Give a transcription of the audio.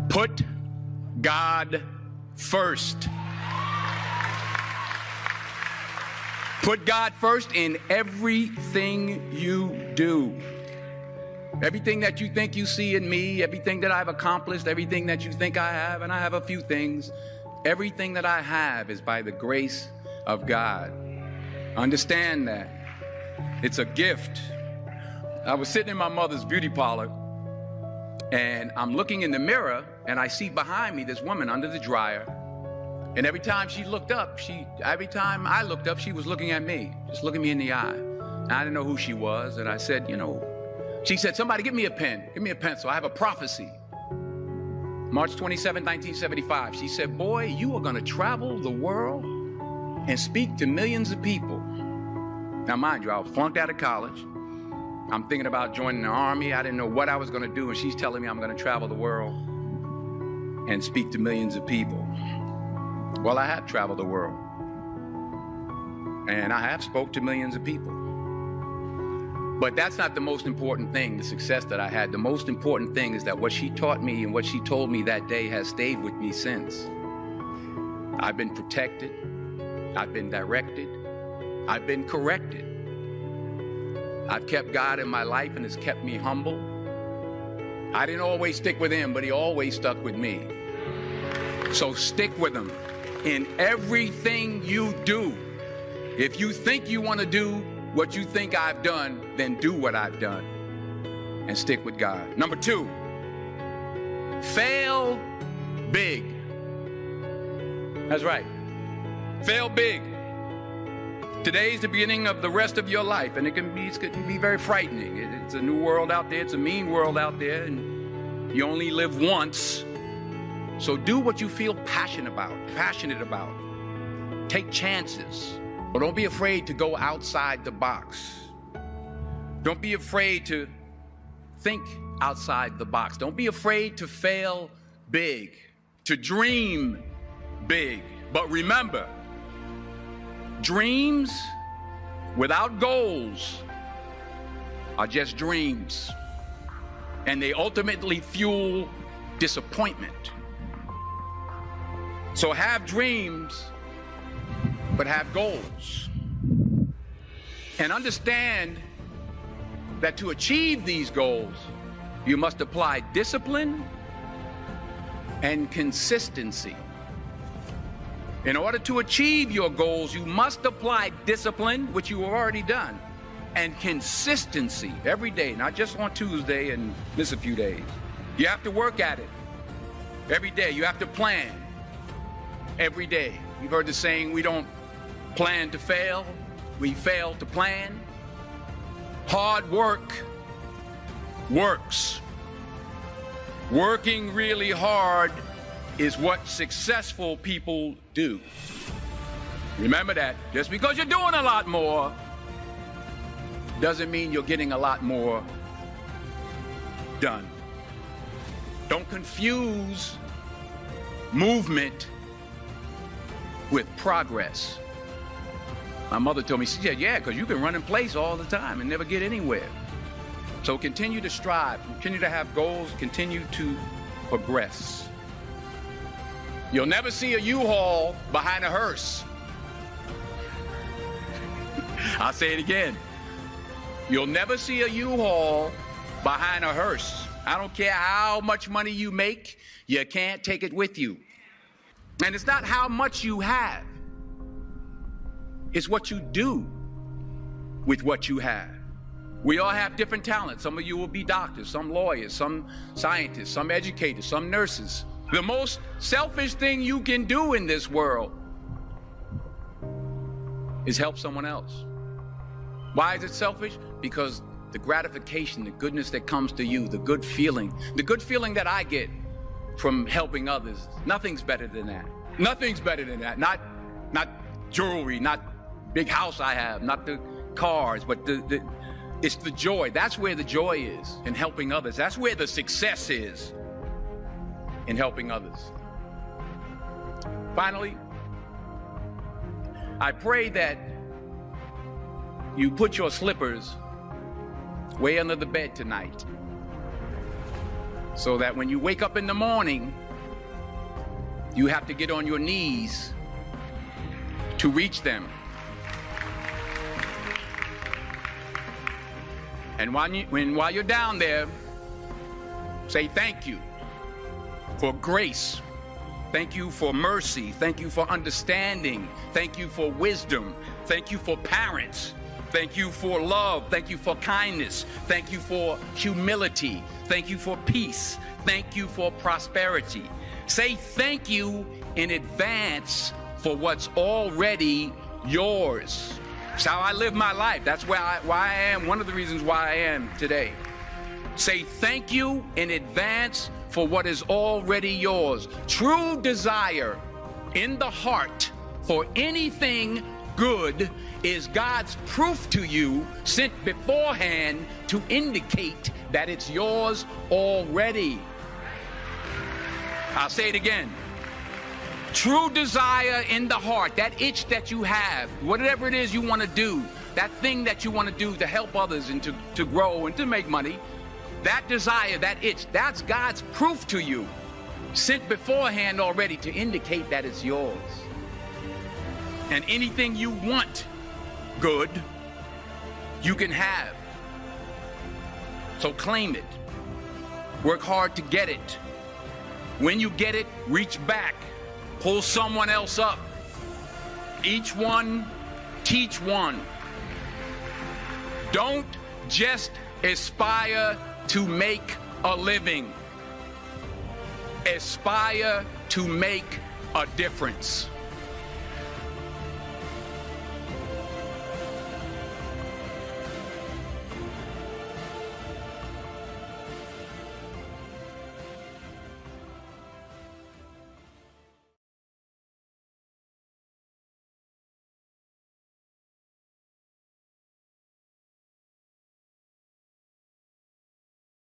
Put God first. Put God first in everything you do. Everything that you think you see in me, everything that I've accomplished, everything that you think I have, and I have a few things, everything that I have is by the grace of God. Understand that. It's a gift. I was sitting in my mother's beauty parlor, and I'm looking in the mirror, and I see behind me this woman under the dryer. And every time I looked up, she was looking at me, just looking me in the eye. And I didn't know who she was, and I said, she said, somebody give me a pen, give me a pencil. I have a prophecy. March 27, 1975, she said, boy, you are going to travel the world and speak to millions of people. Now, mind you, I was flunked out of college. I'm thinking about joining the army. I didn't know what I was going to do, and she's telling me I'm going to travel the world and speak to millions of people. Well, I have traveled the world, and I have spoke to millions of people. But that's not the most important thing, the success that I had. The most important thing is that what she taught me and what she told me that day has stayed with me since. I've been protected. I've been directed. I've been corrected. I've kept God in my life, and it's kept me humble. I didn't always stick with him, but he always stuck with me. So stick with him in everything you do. If you think you want to do what you think I've done, then do what I've done and stick with God. Number 2, fail big. That's right. Fail big. Today's the beginning of the rest of your life, and it can be very frightening. It's a new world out there. It's a mean world out there, and you only live once. So do what you feel passionate about. Take chances, but don't be afraid to go outside the box. Don't be afraid to think outside the box. Don't be afraid to fail big, to dream big. But remember, dreams without goals are just dreams, and they ultimately fuel disappointment. So have dreams, but have goals. And understand that to achieve these goals, you must apply discipline and consistency. In order to achieve your goals, you must apply discipline, which you have already done, and consistency every day, not just on Tuesday and miss a few days. You have to work at it every day. You have to plan every day. You've heard the saying, we don't plan to fail, we fail to plan. Hard work works. Working really hard is what successful people do. Remember that. Just because you're doing a lot more doesn't mean you're getting a lot more done. Don't confuse movement with progress. My mother told me, she said, yeah, because you can run in place all the time and never get anywhere. So continue to strive, continue to have goals, continue to progress. You'll never see a U-Haul behind a hearse. I'll say it again. You'll never see a U-Haul behind a hearse. I don't care how much money you make, you can't take it with you. And it's not how much you have. It's what you do with what you have. We all have different talents. Some of you will be doctors, some lawyers, some scientists, some educators, some nurses. The most selfish thing you can do in this world is help someone else. Why is it selfish? Because the gratification, the goodness that comes to you, the good feeling that I get from helping others, nothing's better than that. Nothing's better than that. Not jewelry, not big house I have, not the cars, but it's the joy. That's where the joy is, in helping others. That's where the success is, in helping others. Finally, I pray that you put your slippers way under the bed tonight. so that when you wake up in the morning, you have to get on your knees to reach them. And while you're down there, say thank you for grace. Thank you for mercy. Thank you for understanding. Thank you for wisdom. Thank you for parents. Thank you for love. Thank you for kindness. Thank you for humility. Thank you for peace. Thank you for prosperity. Say thank you in advance for what's already yours. That's how I live my life. That's why I am, one of the reasons why I am today. Say thank you in advance for what is already yours. True desire in the heart for anything good is God's proof to you, sent beforehand to indicate that it's yours already. I'll say it again. True desire in the heart, that itch that you have, whatever it is you want to do, that thing that you want to do to help others and to grow and to make money, that desire, that itch, that's God's proof to you, sent beforehand already to indicate that it's yours. And anything you want good, you can have. So claim it. Work hard to get it. When you get it, reach back. Pull someone else up. Each one, teach one. Don't just aspire to make a living. Aspire to make a difference.